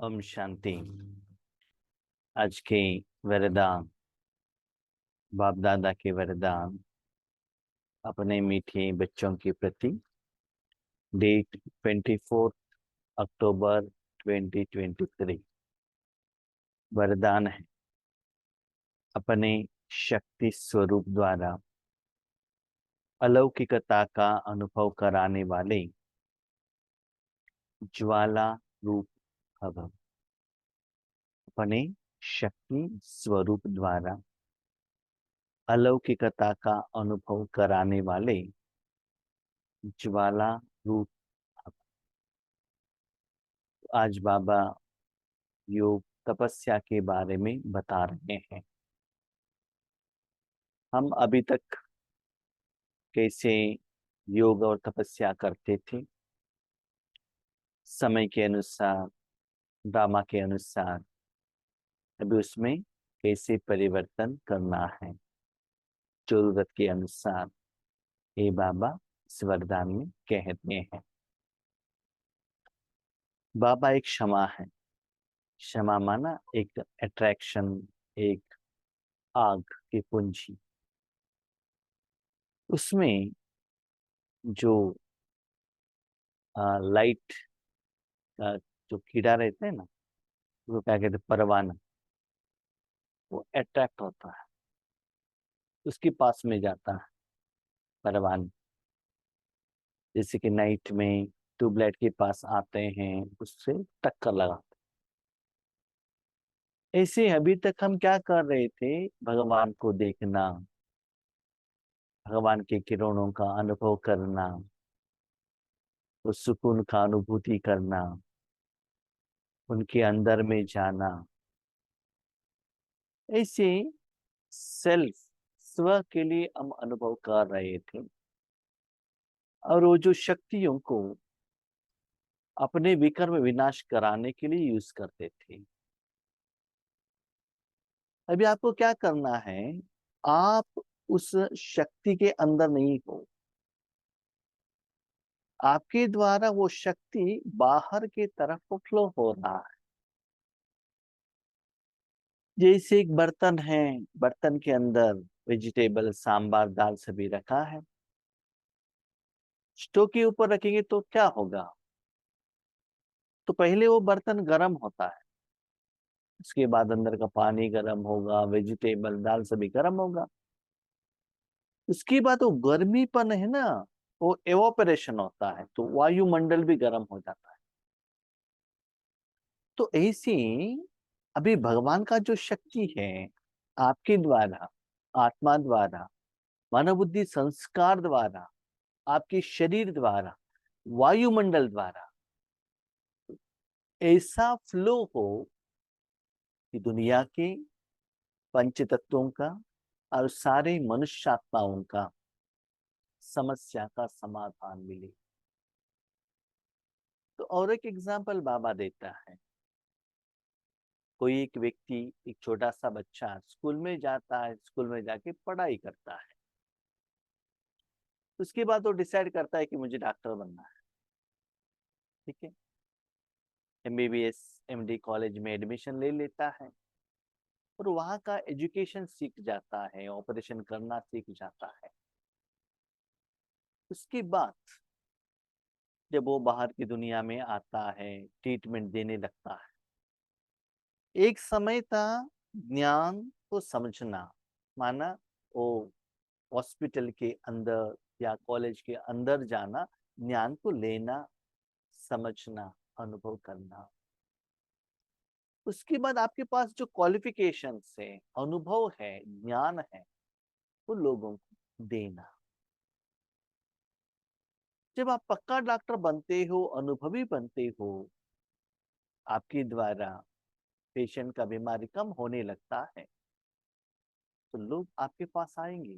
ओम शांति। आज के वरदान, बाप दादा के वरदान अपने मीठे बच्चों के प्रति। डेट 24 अक्टूबर 2023। वरदान है, अपने शक्ति स्वरूप द्वारा अलौकिकता का अनुभव कराने वाले ज्वाला रूप भव। अपने शक्ति स्वरूप द्वारा अलौकिकता का अनुभव कराने वाले ज्वाला रूप भव। आज बाबा योग तपस्या के बारे में बता रहे हैं। हम अभी तक कैसे योग और तपस्या करते थे, समय के अनुसार, ड्रामा के अनुसार। अभी उसमें कैसे परिवर्तन करना है जरूरत के अनुसार, ये बाबा इस वरदान में कहते हैं। बाबा एक क्षमा है। क्षमा माना एक अट्रैक्शन, एक आग की पूंजी। उसमें जो लाइट का जो कीड़ा रहते हैं ना, वो क्या कहते हैं, परवाना, वो अट्रैक्ट होता है, उसके पास में जाता है परवाना। जैसे कि नाइट में ट्यूबलाइट के पास आते हैं, उससे टक्कर लगाते। ऐसे अभी तक हम क्या कर रहे थे, भगवान को देखना, भगवान के किरणों का अनुभव करना, उस सुकून का अनुभूति करना, उनके अंदर में जाना। ऐसे सेल्फ, स्व के लिए हम अनुभव कर रहे थे, और वो जो शक्तियों को अपने विकर्म विनाश कराने के लिए यूज करते थे। अभी आपको क्या करना है, आप उस शक्ति के अंदर नहीं हो, आपके द्वारा वो शक्ति बाहर की तरफ को फ्लो हो रहा है। जैसे एक बर्तन है, बर्तन के अंदर वेजिटेबल, सांबार, दाल सभी रखा है। स्टोव के ऊपर रखेंगे तो क्या होगा, तो पहले वो बर्तन गर्म होता है, उसके बाद अंदर का पानी गर्म होगा, वेजिटेबल, दाल सभी गर्म होगा। उसके बाद वो गर्मीपन है ना, वो एवोपरेशन होता है, तो वायुमंडल भी गर्म हो जाता है। तो ऐसी अभी भगवान का जो शक्ति है, आपके द्वारा, आत्मा द्वारा, मानव बुद्धि संस्कार द्वारा, आपके शरीर द्वारा, वायुमंडल द्वारा ऐसा फ्लो हो कि दुनिया के पंच तत्वों का और सारे मनुष्यात्माओं का समस्या का समाधान मिले। तो और एक एग्जाम्पल बाबा देता है। कोई एक व्यक्ति, एक छोटा सा बच्चा स्कूल में जाता है, स्कूल में जाके पढ़ाई करता है। उसके बाद वो डिसाइड करता है कि मुझे डॉक्टर बनना है। ठीक है, एमबीबीएस, एमडी कॉलेज में एडमिशन ले लेता है, और वहां का एजुकेशन सीख जाता है, ऑपरेशन करना सीख जाता है। उसके बाद जब वो बाहर की दुनिया में आता है, ट्रीटमेंट देने लगता है। एक समय था ज्ञान को समझना, माना वो हॉस्पिटल के अंदर या कॉलेज के अंदर जाना, ज्ञान को लेना, समझना, अनुभव करना। उसके बाद आपके पास जो क्वालिफिकेशन है, अनुभव है, ज्ञान है, वो लोगों को देना। जब आप पक्का डॉक्टर बनते हो, अनुभवी बनते हो, आपके द्वारा पेशेंट का बीमारी कम होने लगता है, तो लोग आपके पास आएंगे।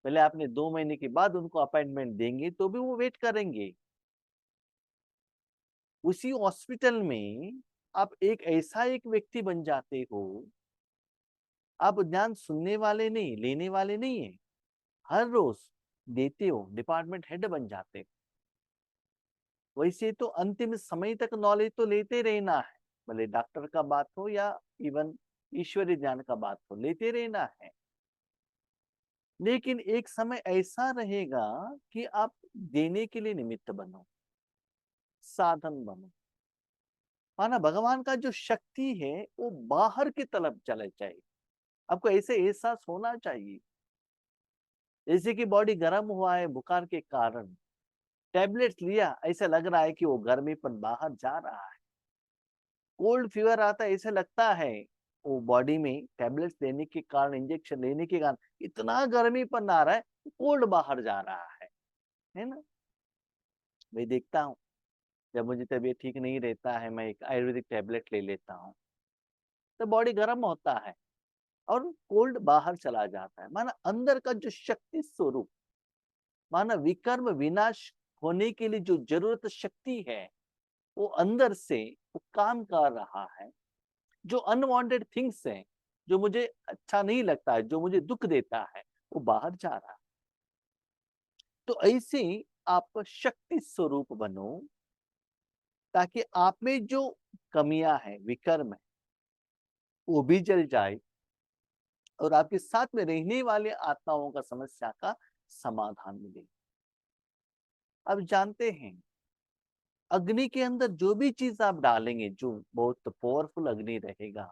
पहले आपने 2 महीने के बाद उनको अपॉइंटमेंट देंगे तो भी वो वेट करेंगे। उसी हॉस्पिटल में आप एक ऐसा एक व्यक्ति बन जाते हो, आप ज्ञान सुनने वाले नहीं, लेने वाले नहीं है, हर रोज देते हो, डिपार्टमेंट हेड बन जाते हो। वैसे तो अंतिम समय तक नॉलेज तो लेते रहना है, भले डॉक्टर का बात हो या इवन ईश्वरीय ज्ञान का बात हो, लेते रहना है। लेकिन एक समय ऐसा रहेगा कि आप देने के लिए निमित्त बनो, साधन बनो। माना भगवान का जो शक्ति है वो बाहर की तरफ चले जाए। आपको ऐसे एहसास होना चाहिए, जैसे कि बॉडी गर्म हुआ है बुखार के कारण, टैबलेट लिया, ऐसा लग रहा है कि वो गर्मीपन बाहर जा रहा है। कोल्ड फीवर आता है, ऐसे लगता है वो बॉडी में टैबलेट्स लेने के कारण, इंजेक्शन लेने के कारण इतना गर्मीपन आ रहा है, कोल्ड बाहर जा रहा है ना? मैं देखता हूँ, जब मुझे तबीयत ठीक नहीं रहता है, मैं एक आयुर्वेदिक टैबलेट ले लेता हूँ, तो बॉडी गर्म होता है और कोल्ड बाहर चला जाता है। माना अंदर का जो शक्ति स्वरूप, माना विकर्म विनाश होने के लिए जो जरूरत शक्ति है, वो अंदर से वो काम कर रहा है। जो अनवांटेड थिंग्स हैं, जो मुझे अच्छा नहीं लगता है, जो मुझे दुख देता है, वो बाहर जा रहा है। तो ऐसे ही आप शक्ति स्वरूप बनो, ताकि आप में जो कमियां हैं, विकर्म है, वो भी जल जाए और आपके साथ में रहने वाले आत्माओं का समस्या का समाधान मिले। अब जानते हैं, अग्नि के अंदर जो भी चीज आप डालेंगे, जो बहुत पावरफुल अग्नि रहेगा,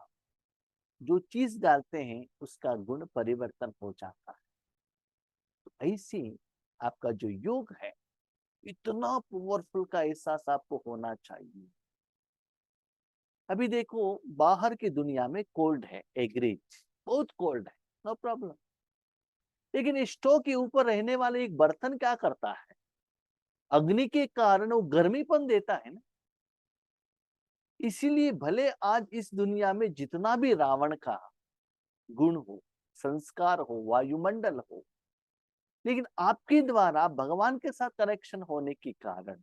जो चीज डालते हैं उसका गुण परिवर्तन हो जाता है। तो ऐसे आपका जो योग है, इतना पावरफुल का एहसास आपको होना चाहिए। अभी देखो, बाहर की दुनिया में कोल्ड है, एग्रीज, बहुत कोल्ड है, नो प्रॉब्लम। लेकिन स्टोव के ऊपर रहने वाले एक बर्तन क्या करता है? अग्नि के कारण वो गर्मीपन देता है ना। इसीलिए भले आज इस दुनिया में जितना भी रावण का गुण हो, संस्कार हो, वायुमंडल हो, लेकिन आपके द्वारा भगवान के साथ कनेक्शन होने के कारण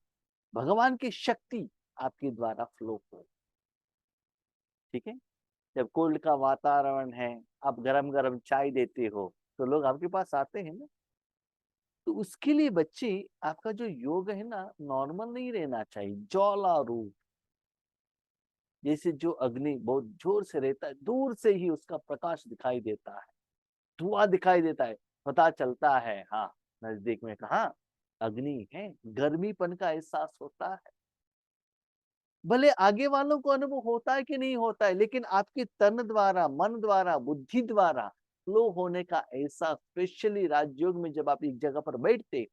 भगवान की शक्ति आपके द्वारा फ्लो हो। ठीक है? जब कोल्ड का वातावरण है, आप गरम गरम चाय देते हो, तो लोग आपके पास आते हैं ना। तो उसके लिए बच्चे, आपका जो योग है ना, नॉर्मल नहीं रहना चाहिए, ज्वाला रूप। जैसे जो अग्नि बहुत जोर से रहता है, दूर से ही उसका प्रकाश दिखाई देता है, धुआं दिखाई देता है, पता चलता है हाँ, नजदीक में कहा अग्नि है, गर्मीपन का एहसास होता है। भले आगे वालों को अनुभव होता है कि नहीं होता है, लेकिन आपके तन द्वारा, मन द्वारा, बुद्धि द्वारा फ्लो होने का एहसास, स्पेशली राजयोग में जब आप एक जगह पर बैठते,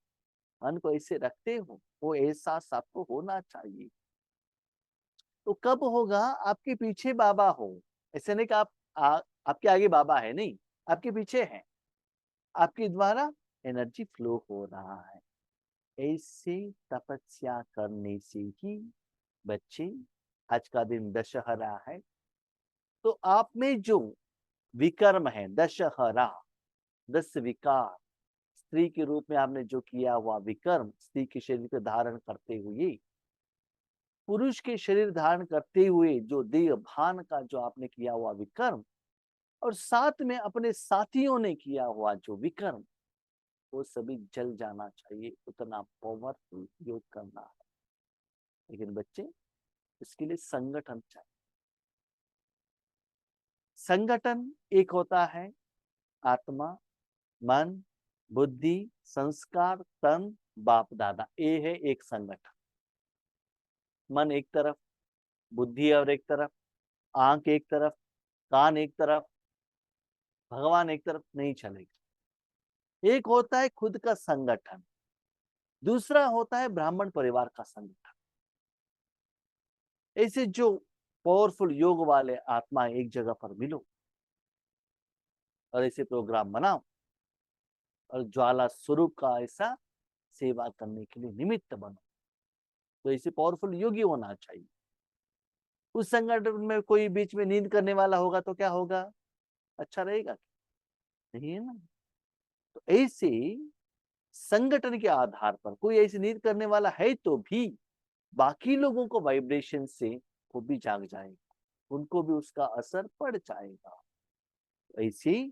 मन को ऐसे रखते हो, वो एहसास आपको होना चाहिए। तो कब होगा? आपके पीछे बाबा हो, ऐसे नहीं कि आपके आगे बाबा है, नहीं, आपके पीछे है, आपके द्वारा एनर्जी फ्लो हो रहा है। ऐसे तपस्या करने से ही बच्चे, आज का दिन दशहरा है, तो आप में जो विकर्म है, दशहरा, 10 विकार, स्त्री के रूप में आपने जो किया हुआ विकर्म, स्त्री के शरीर को धारण करते हुए, पुरुष के शरीर धारण करते हुए जो देह भान का जो आपने किया हुआ विकर्म, और साथ में अपने साथियों ने किया हुआ जो विकर्म, वो सभी जल जाना चाहिए। उतना पावरफुल योग करना है। लेकिन बच्चे, इसके लिए संगठन चाहिए। संगठन एक होता है आत्मा, मन, बुद्धि, संस्कार, तन, बाप दादा, ये है एक संगठन। मन एक तरफ, बुद्धि और एक तरफ, आंख एक तरफ, कान एक तरफ, भगवान एक तरफ नहीं चलेगा। एक होता है खुद का संगठन, दूसरा होता है ब्राह्मण परिवार का संगठन। ऐसे जो पावरफुल योग वाले आत्मा एक जगह पर मिलो और ऐसे प्रोग्राम बनाओ और ज्वाला स्वरूप का ऐसा सेवा करने के लिए निमित्त बनो। तो ऐसे पावरफुल योगी होना चाहिए। उस संगठन में कोई बीच में नींद करने वाला होगा तो क्या होगा? अच्छा रहेगा? नहीं है ना। तो ऐसे संगठन के आधार पर कोई ऐसी नींद करने वाला है तो भी बाकी लोगों को वाइब्रेशन से वो भी जाग जाएगा, उनको भी उसका असर पड़ जाएगा। ऐसे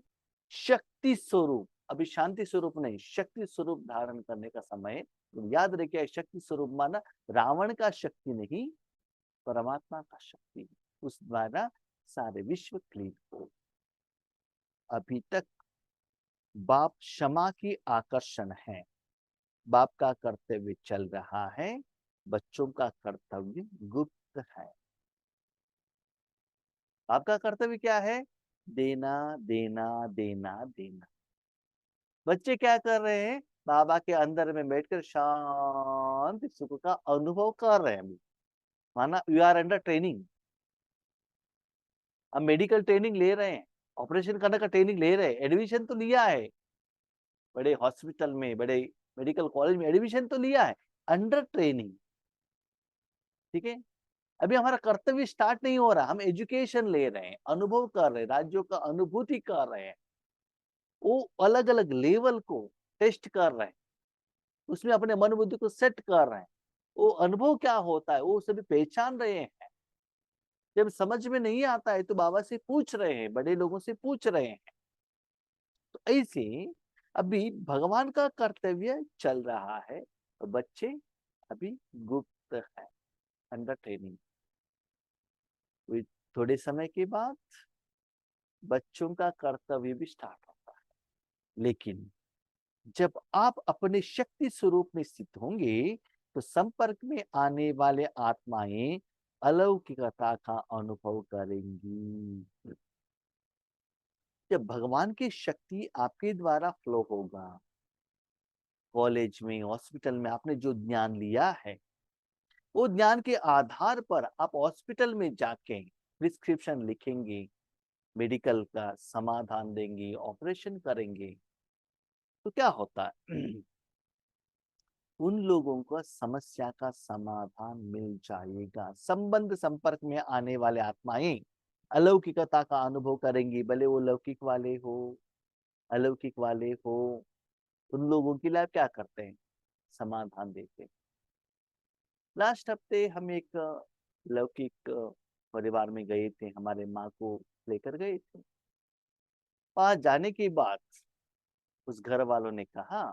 शक्ति स्वरूप, अभी शांति स्वरूप नहीं, शक्ति स्वरूप धारण करने का समय तो याद रखिए, शक्ति स्वरूप माना रावण का शक्ति नहीं, परमात्मा का शक्ति, उस द्वारा सारे विश्व क्लीन हो। अभी तक बाप क्षमा की आकर्षण है, बाप का कर्तव्य चल रहा है, बच्चों का कर्तव्य गुप्त है। बाप का कर्तव्य क्या है? देना देना देना देना। बच्चे क्या कर रहे हैं? बाबा के अंदर में बैठकर शांति सुख का अनुभव कर रहे हैं। माना यू आर अंडर ट्रेनिंग, हम मेडिकल ट्रेनिंग ले रहे हैं, ऑपरेशन करने का ट्रेनिंग ले रहे हैं, एडमिशन तो लिया है, बड़े हॉस्पिटल में, बड़े मेडिकल कॉलेज में एडमिशन तो लिया है, अंडर ट्रेनिंग। ठीक है, अभी हमारा कर्तव्य स्टार्ट नहीं हो रहा, हम एजुकेशन ले रहे हैं, अनुभव कर रहे हैं, राज्यों का अनुभूति कर रहे हैं, वो अलग अलग लेवल को टेस्ट कर रहे हैं, उसमें अपने मन बुद्धि को सेट कर रहे हैं। वो अनुभव क्या होता है वो सभी पहचान रहे हैं। जब समझ में नहीं आता है तो बाबा से पूछ रहे हैं, बड़े लोगों से पूछ रहे हैं। तो ऐसे अभी भगवान का कर्तव्य चल रहा है, तो बच्चे अभी गुप्त है, अंडर ट्रेनिंग। थोड़े समय के बाद बच्चों का कर्तव्य भी स्टार्ट होता है। लेकिन जब आप अपने शक्ति स्वरूप में स्थित होंगे तो संपर्क में आने वाले आत्माएं अलौकिकता का अनुभव करेंगी। जब भगवान की शक्ति आपके द्वारा फ्लो होगा, कॉलेज में, हॉस्पिटल में आपने जो ज्ञान लिया है, वो ज्ञान के आधार पर आप हॉस्पिटल में जाके प्रिस्क्रिप्शन लिखेंगे, मेडिकल का समाधान देंगे, ऑपरेशन करेंगे, तो क्या होता है? उन लोगों को समस्या का समाधान मिल जाएगा। संबंध संपर्क में आने वाले आत्माएं अलौकिकता का अनुभव करेंगी, भले वो लौकिक वाले हो, अलौकिक वाले हो। उन लोगों के लिए आप क्या करते हैं? समाधान देते हैं। लास्ट हफ्ते हम एक लौकिक परिवार में गए थे, हमारे माँ को लेकर गए थे। वहां जाने के बाद उस घर वालों ने कहा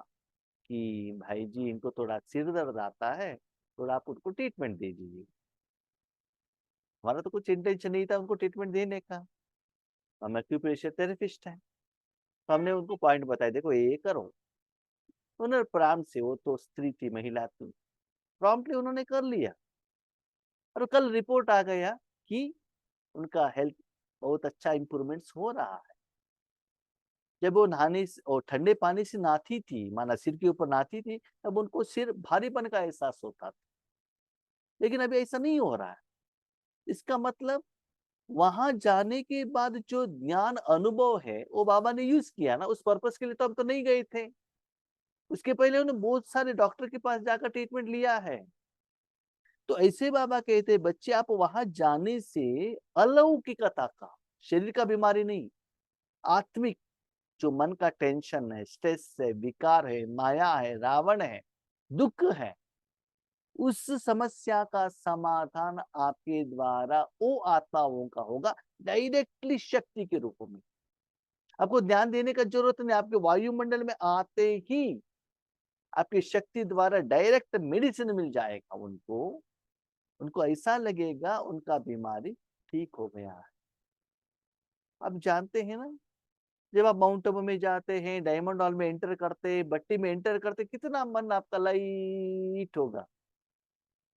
कि भाई जी, इनको थोड़ा सिर दर्द आता है, थोड़ा आप उनको ट्रीटमेंट दे दीजिए। हमारा तो कुछ इंटेंशन नहीं था उनको ट्रीटमेंट देने का, हम एक्यूप्रेशर थेरेपिस्ट हैं, तो हमने उनको पॉइंट बताया, देखो ये करो। उन्होंने प्राण से, वो तो स्त्री थी, महिला थी, प्रॉम्प्टली उन्होंने कर लिया। और कल रिपोर्ट आ गया कि उनका हेल्थ बहुत अच्छा इंप्रूवमेंट्स हो रहा है। जब वो नहाने और ठंडे पानी से नहाती थी, माना सिर के ऊपर नहाती थी, तब उनको सिर भारीपन का एहसास होता था। लेकिन अभी ऐसा नहीं हो रहा है। इसका मतलब वहां जाने के बाद जो ज्ञान अनुभव है वो बाबा ने यूज किया ना, उस पर्पस के लिए तो हम तो नहीं गए थे। उसके पहले उन्होंने बहुत सारे डॉक्टर के पास जाकर ट्रीटमेंट लिया है। तो ऐसे बाबा कहते हैं, बच्चे आप वहां जाने से अलौकिकता का, शरीर का बीमारी नहीं, आत्मिक, जो मन का टेंशन है, स्ट्रेस है, विकार है, माया है, रावण है, दुख है, उस समस्या का समाधान आपके द्वारा वो आत्माओं का होगा, डायरेक्टली शक्ति के रूप में। आपको ध्यान देने का जरूरत नहीं, आपके वायुमंडल में आते ही आपकी शक्ति द्वारा डायरेक्ट मेडिसिन मिल जाएगा उनको। उनको ऐसा लगेगा उनका बीमारी ठीक हो गया है। आप जानते हैं ना, जब आप माउंट आबू में जाते हैं, डायमंड हॉल में एंटर करते हैं, भट्टी में एंटर करते, कितना मन आपका लाइट होगा।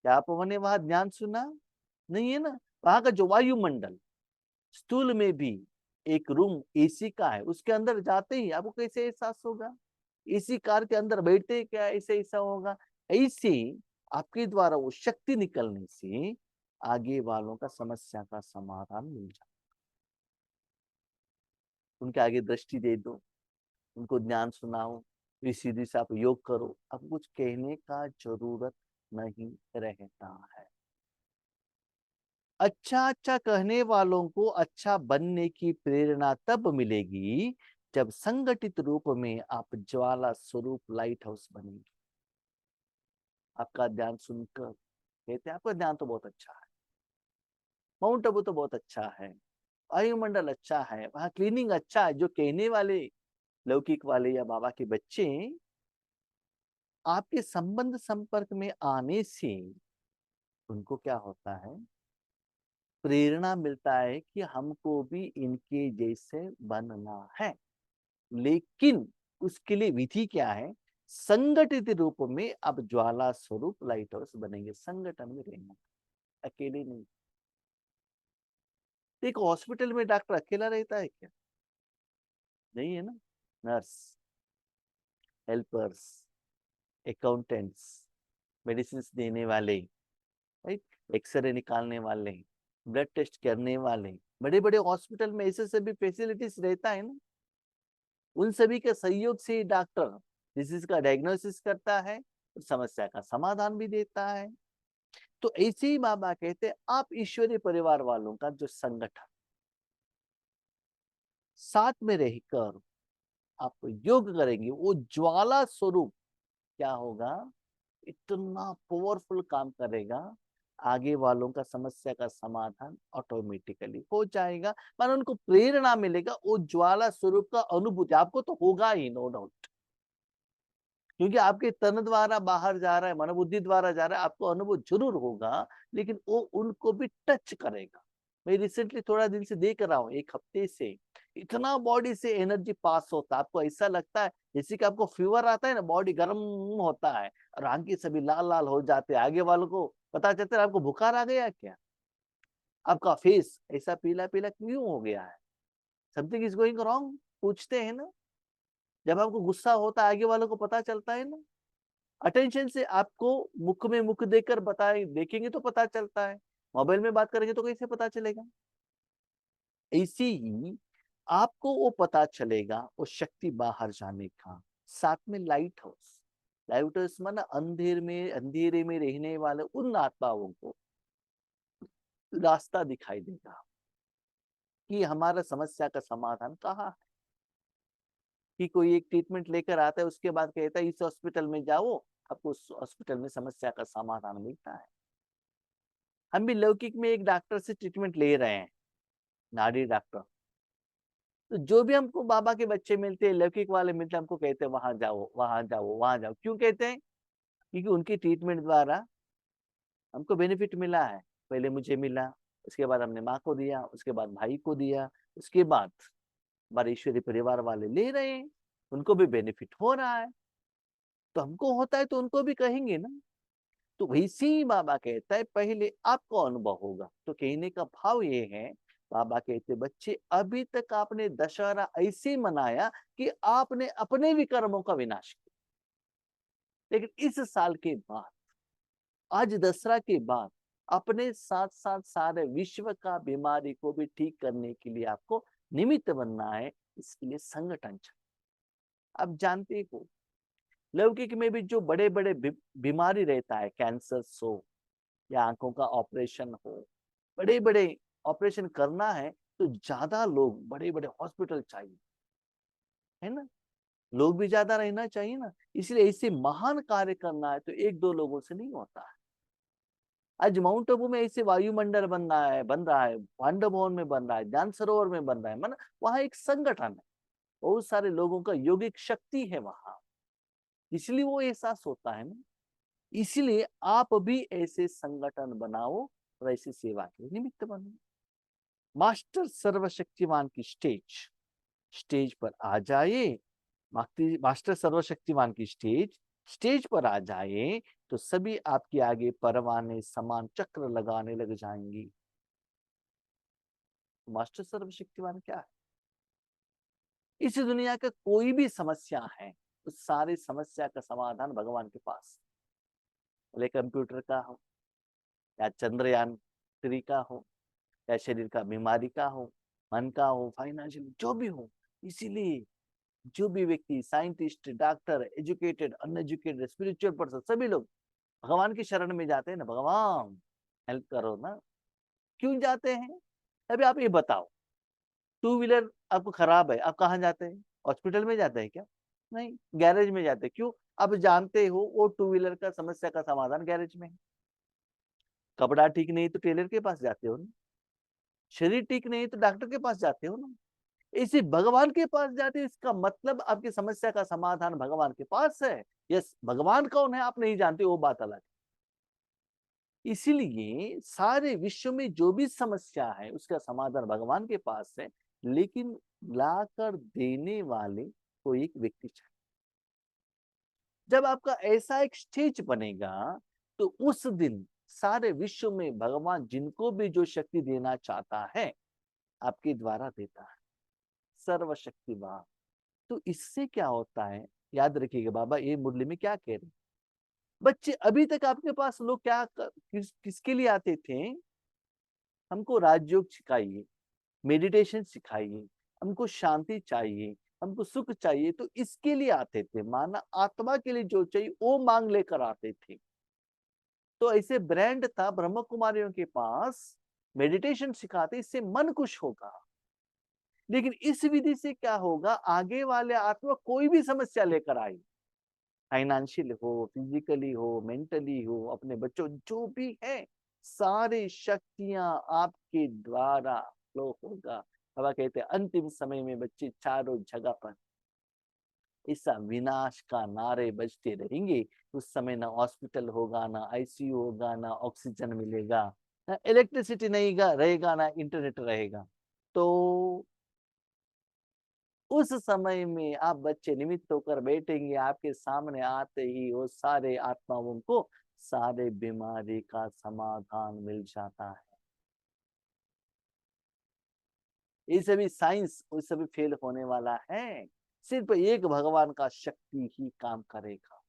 क्या आपने वहां ध्यान सुना? नहीं है ना। वहां का जो वायुमंडल, स्थूल में भी एक रूम एसी का है, उसके अंदर जाते ही आपको कैसे एहसास होगा? एसी कार के अंदर बैठते ही क्या ऐसे ऐसा होगा? ऐसे आपके द्वारा वो शक्ति निकलने से आगे वालों का समस्या का समाधान मिल जाए। उनके आगे दृष्टि दे दो, उनको ज्ञान सुनाओ, फिर सीधी से आप योग करो, अब कुछ कहने का जरूरत नहीं रहता है। अच्छा अच्छा कहने वालों को अच्छा बनने की प्रेरणा तब मिलेगी जब संगठित रूप में आप ज्वाला स्वरूप लाइट हाउस बनेंगे। आपका ध्यान सुनकर कहते हैं आपका ध्यान तो बहुत अच्छा है, माउंट आबू तो बहुत अच्छा है, वायुमंडल अच्छा है, वहां क्लीनिंग अच्छा है। जो कहने वाले लौकिक वाले या बाबा के बच्चे आपके संबंध संपर्क में आने से उनको क्या होता है, प्रेरणा मिलता है कि हमको भी इनके जैसे बनना है। लेकिन उसके लिए विधि क्या है? संगठित रूप में अब ज्वाला स्वरूप लाइट हाउस बनेंगे, संगठन में रहना, अकेले नहीं। एक हॉस्पिटल में डॉक्टर अकेला रहता है क्या? नहीं है ना। नर्स, हेल्पर्स, अकाउंटेंट्स, मेडिसिन देने वाले, राइट, एक्सरे निकालने वाले, ब्लड टेस्ट करने वाले, बड़े बड़े हॉस्पिटल में ऐसे सभी फैसिलिटीज रहता है ना। उन सभी के सहयोग से डॉक्टर डिजीज का डायग्नोसिस करता है और समस्या का समाधान भी देता है। तो ऐसे ही बाबा कहते हैं, आप ईश्वरीय परिवार वालों का जो संगठन, साथ में रहकर आप योग करेंगे, वो ज्वाला स्वरूप क्या होगा, इतना पावरफुल काम करेगा, आगे वालों का समस्या का समाधान ऑटोमेटिकली हो जाएगा। पर उनको प्रेरणा मिलेगा, वो ज्वाला स्वरूप का अनुभूति आपको तो होगा ही, नो डाउट। क्योंकि आपके तन द्वारा बाहर जा रहा है, मनोबुद्धि द्वारा जा रहा है, आपको अनुभव जरूर होगा, लेकिन वो उनको भी टच करेगा। मैं रिसेंटली थोड़ा दिन से देख रहा हूँ, 1 हफ्ते से इतना बॉडी से एनर्जी पास होता है, आपको ऐसा लगता है जैसे कि आपको फीवर आता है ना, बॉडी गर्म होता है और आंखें सभी लाल लाल हो जाते हैं, आगे वालों को पता चलता है आपको बुखार आ गया क्या, आपका फेस ऐसा पीला पीला क्यों हो गया है, समथिंग इज गोइंग रॉन्ग, पूछते हैं ना। जब आपको गुस्सा होता है, आगे वालों को पता चलता है ना। अटेंशन से आपको मुख में मुख देकर बताए देखेंगे तो पता चलता है, मोबाइल में बात करेंगे तो कैसे पता चलेगा। ऐसे ही आपको वो पता चलेगा, वो शक्ति बाहर जाने का। साथ में लाइट हाउस, लाइट हाउस माना अंधेरे में रहने वाले उन आत्माओं को रास्ता दिखाई देगा कि हमारा समस्या का समाधान कहाँ है। कि कोई एक ट्रीटमेंट लेकर आता है, उसके बाद कहता है इस हॉस्पिटल में जाओ, आपको उस हॉस्पिटल में समस्या का समाधान मिलता है। हम भी लौकिक में एक डॉक्टर से ट्रीटमेंट ले रहे हैं, नाड़ी डॉक्टर। तो जो भी हमको बाबा के बच्चे मिलते हैं, लौकिक वाले मिलते हैं, हमको कहते हैं वहां जाओ, वहां जाओ, वहां जाओ। क्यों कहते हैं? क्योंकि उनकी ट्रीटमेंट द्वारा हमको बेनिफिट मिला है। पहले मुझे मिला, उसके बाद हमने माँ को दिया, उसके बाद भाई को दिया, उसके बाद हमारे ईश्वरी परिवार वाले ले रहे हैं, उनको भी बेनिफिट हो रहा है। तो हमको होता है तो उनको भी कहेंगे ना। तो वैसे ही बाबा कहता है पहले आपको अनुभव होगा। तो कहने का भाव ये है, बाबा कहते बच्चे अभी तक आपने दशहरा ऐसे मनाया कि आपने अपने विकर्मों का विनाश किया, लेकिन इस साल के बाद, आज दसरा के बाद, अपने साथ साथ सारे विश्व का बीमारी को भी ठीक करने के लिए आपको निमित्त बनना है। इसके लिए संगठन आप जानते हो, लौकिक में भी जो बड़े बड़े बीमारी रहता है, कैंसर हो या आंखों का ऑपरेशन हो, बड़े बड़े ऑपरेशन करना है तो ज्यादा लोग, बड़े बड़े हॉस्पिटल चाहिए, है ना। लोग भी ज्यादा रहना चाहिए ना। इसलिए ऐसे महान कार्य करना है तो एक दो लोगों से नहीं होता है। आज माउंट आबू में ऐसे वायुमंडल बन रहा है, पांडव भवन में बन रहा है, ज्ञान सरोवर में बन रहा है, मतलब वहां एक संगठन है, बहुत सारे लोगों का योगिक शक्ति है वहां, इसलिए वो एहसास होता है ना। इसलिए आप भी ऐसे संगठन बनाओ और ऐसी सेवा के निमित्त बनो। मास्टर सर्वशक्तिमान की स्टेज, स्टेज पर आ जाए, मास्टर सर्वशक्तिमान की स्टेज, स्टेज पर आ जाए तो सभी आपके आगे परवाने समान चक्र लगाने लग जाएंगी। मास्टर सर्वशक्तिमान क्या है? इस दुनिया का कोई भी समस्या है, उस सारी समस्या का समाधान भगवान के पास, भले कंप्यूटर का हो या चंद्रयान 3 का हो या शरीर का बीमारी का हो, मन का हो, फाइनेंशियल जो भी हो। इसीलिए जो भी व्यक्ति, scientist, doctor, educated, uneducated, spiritual person, सभी लोग भगवान की शरण में जाते हैं ना, भगवान हेल्प करो ना। क्यों जाते हैं? अभी आप ये बताओ, टू व्हीलर आपको खराब है, आप कहाँ जाते हैं? हॉस्पिटल में जाते हैं क्या? नहीं, गैरेज में जाते हैं। क्यों? आप जानते हो वो टू व्हीलर का समस्या का समाधान गैरेज में है। कपड़ा ठीक नहीं तो टेलर के पास जाते हो ना, शरीर ठीक नहीं तो डॉक्टर के पास जाते हो ना। इसी भगवान के पास जाते, इसका मतलब आपकी समस्या का समाधान भगवान के पास है। यस, भगवान कौन है आप नहीं जानते, वो बात अलग है। इसीलिए सारे विश्व में जो भी समस्या है उसका समाधान भगवान के पास है, लेकिन लाकर देने वाले को एक व्यक्ति चाहिए। जब आपका ऐसा एक स्टेज बनेगा तो उस दिन सारे विश्व में भगवान जिनको भी जो शक्ति देना चाहता है आपके द्वारा देता है, सर्वशक्तिवान। तो इससे क्या होता है, याद रखिएगा बाबा ये मुरली में क्या कह रहे हैं। बच्चे अभी तक आपके पास लोग किसके लिए आते थे, हमको राजयोग सिखाइए, मेडिटेशन सिखाइए, हमको शांति चाहिए, हमको सुख चाहिए, तो इसके लिए आते थे। माना आत्मा के लिए जो चाहिए वो मांग लेकर आते थे। तो ऐसे ब्रांड था ब्रह्म कुमारियों के पास, मेडिटेशन सिखाते, इससे मन खुश होगा। लेकिन इस विधि से क्या होगा, आगे वाले आत्मा कोई भी समस्या लेकर आई, फाइनेंशियल हो, फिजिकली हो, मेंटली हो, अपने बच्चों जो भी है, सारी शक्तियां आपके द्वारा फ्लो होगा। बाबा कहते हैं अंतिम समय में बच्चे चारों जगह पर इस विनाश का नारे बजते रहेंगे। उस समय ना हॉस्पिटल होगा, ना आईसीयू होगा, ना ऑक्सीजन मिलेगा, ना इलेक्ट्रिसिटी नहीं रहेगा, ना इंटरनेट रहेगा। तो उस समय में आप बच्चे निमित्त होकर बैठेंगे, आपके सामने आते ही वो सारे आत्माओं को सारे बीमारी का समाधान मिल जाता है। ये सभी साइंस उस सभी फेल होने वाला है, सिर्फ एक भगवान का शक्ति ही काम करेगा।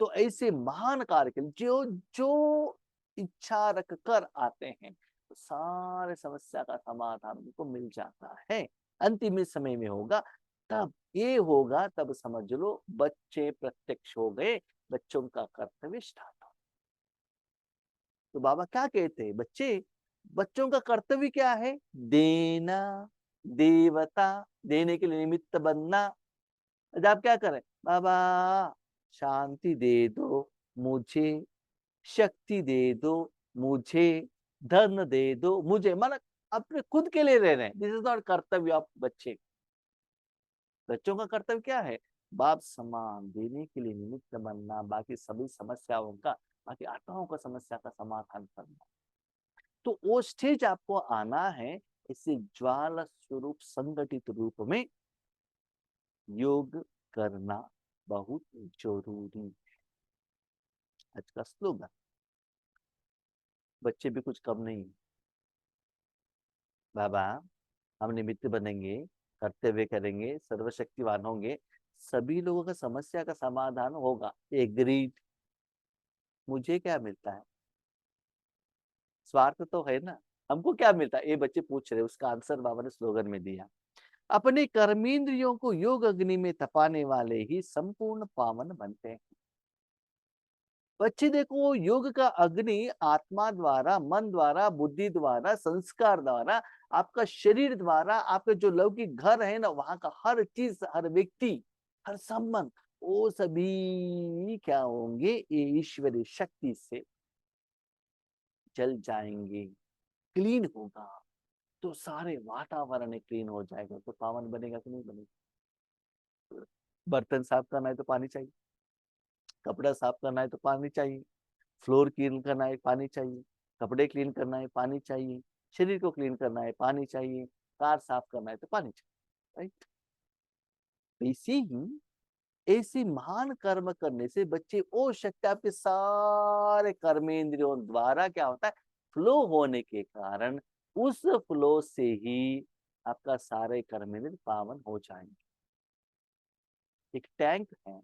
तो ऐसे महान कार्य के लिए जो जो इच्छा रख कर आते हैं तो सारे समस्या का समाधान उनको मिल जाता है। अंतिम समय में होगा, तब ये होगा, तब समझ लो बच्चे प्रत्यक्ष हो गए, बच्चों का कर्तव्य स्टार्ट हो। तो बाबा क्या कहते हैं, बच्चों का कर्तव्य क्या है, देना, देवता, देने के लिए निमित्त बनना। जब आप क्या करें, बाबा शांति दे दो मुझे, शक्ति दे दो मुझे, धन दे दो मुझे, मतलब अपने खुद के लिए रह रहे हैं। दिस इज नॉट कर्तव्य ऑफ बच्चे। बच्चों का कर्तव्य क्या है, बाप समान देने के लिए निमित्त बनना, बाकी सभी समस्याओं का, बाकी आत्माओं का समस्या का समाधान करना। तो वो स्टेज आपको आना है, इसे ज्वाला स्वरूप संगठित रूप में योग करना बहुत जरूरी है। आज का स्लोगन, बच्चे भी कुछ कम नहीं। बाबा हम निमित्त बनेंगे, कर्तव्य करेंगे, सर्वशक्तिवान होंगे, सभी लोगों का समस्या का समाधान होगा, एग्रीड। मुझे क्या मिलता है, स्वार्थ तो है ना, हमको क्या मिलता है, ये बच्चे पूछ रहे, उसका आंसर बाबा ने स्लोगन में दिया। अपने कर्मेंद्रियों को योग अग्नि में तपाने वाले ही संपूर्ण पावन बनते हैं। बच्चे देखो, योग का अग्नि आत्मा द्वारा, मन द्वारा, बुद्धि द्वारा, संस्कार द्वारा, आपका शरीर द्वारा, आपके जो लौकिक घर है ना, वहां का हर चीज, हर व्यक्ति, हर संबंध, वो सभी क्या होंगे, ये ईश्वरीय शक्ति से जल जाएंगे, क्लीन होगा। तो सारे वातावरण क्लीन हो जाएगा, तो पावन बनेगा कि नहीं बनेगा। बर्तन साफ करना है तो पानी चाहिए, कपड़ा साफ करना है तो पानी चाहिए, फ्लोर क्लीन करना है पानी चाहिए, कपड़े क्लीन करना है पानी चाहिए, शरीर को क्लीन करना है पानी चाहिए, कार साफ करना है तो पानी चाहिए, राइट। ऐसे ही ऐसी महान कर्म करने से बच्चे ओ शक्ति आपके सारे कर्मेंद्रियों द्वारा क्या होता है, फ्लो होने के कारण उस फ्लो से ही आपका सारे कर्मेंद्र पावन हो जाएंगे। एक टैंक है,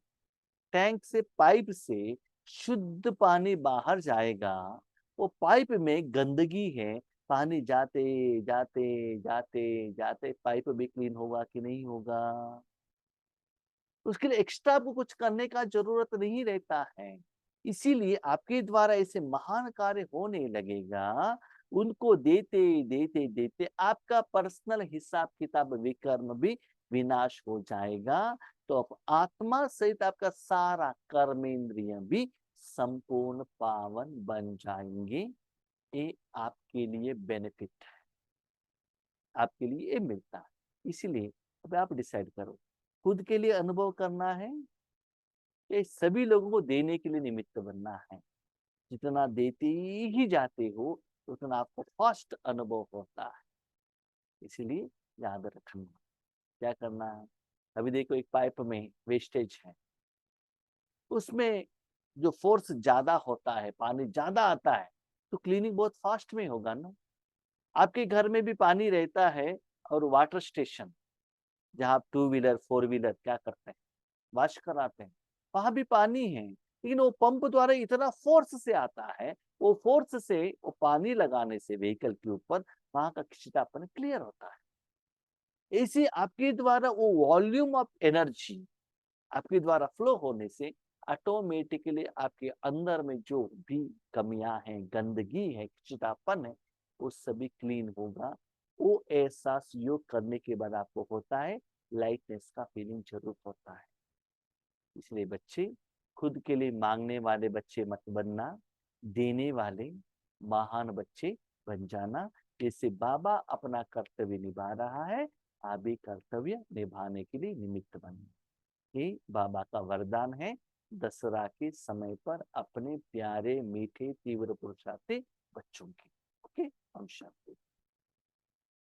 टैंक से, पाइप से शुद्ध पानी बाहर जाएगा, वो पाइप में गंदगी है, पानी जाते जाते जाते जाते पाइप भी क्लीन होगा कि नहीं होगा। उसके लिए एक्स्ट्रा आपको कुछ करने का जरूरत नहीं रहता है। इसीलिए आपके द्वारा ऐसे महान कार्य होने लगेगा, उनको देते देते देते आपका पर्सनल हिसाब किताब विकर्म भी विनाश हो जाएगा। तो अब आत्मा सहित आपका सारा कर्मेंद्रिय भी संपूर्ण पावन बन जाएंगे। ये आपके लिए बेनिफिट है, आपके लिए ये मिलता है। इसीलिए अब आप डिसाइड करो, खुद के लिए अनुभव करना है ये सभी लोगों को देने के लिए निमित्त बनना है। जितना देते ही जाते हो, उतना आपको फर्स्ट अनुभव होता है। इसीलिए याद रखना, क्या करना है। अभी देखो एक पाइप में वेस्टेज है, उसमें जो फोर्स ज्यादा होता है, पानी ज्यादा आता है, तो क्लीनिंग बहुत फास्ट में होगा ना। आपके घर में भी पानी रहता है, और वाटर स्टेशन जहाँ आप टू व्हीलर फोर व्हीलर क्या करते हैं, वॉश कराते हैं, वहां भी पानी है, लेकिन वो पंप द्वारा इतना फोर्स से आता है, वो फोर्स से वो पानी लगाने से व्हीकल के ऊपर वहां का खिंचापन क्लियर होता है। ऐसे आपके द्वारा वो वॉल्यूम ऑफ एनर्जी आपके द्वारा फ्लो होने से ऑटोमेटिकली आपके अंदर में जो भी कमियां हैं, गंदगी है, चिटापन है, वो सभी क्लीन होगा। वो एहसास योग करने के बाद आपको होता है, लाइटनेस का फीलिंग जरूर होता है। इसलिए बच्चे, खुद के लिए मांगने वाले बच्चे मत बनना, देने वाले महान बच्चे बन जाना। जैसे बाबा अपना कर्तव्य निभा रहा है, आप भी कर्तव्य निभाने के लिए निमित्त बनिए। ये बाबा का वरदान है दसरा के समय पर अपने प्यारे मीठे तीव्र पुरुषार्थी बच्चों के। ओके, हम शांति।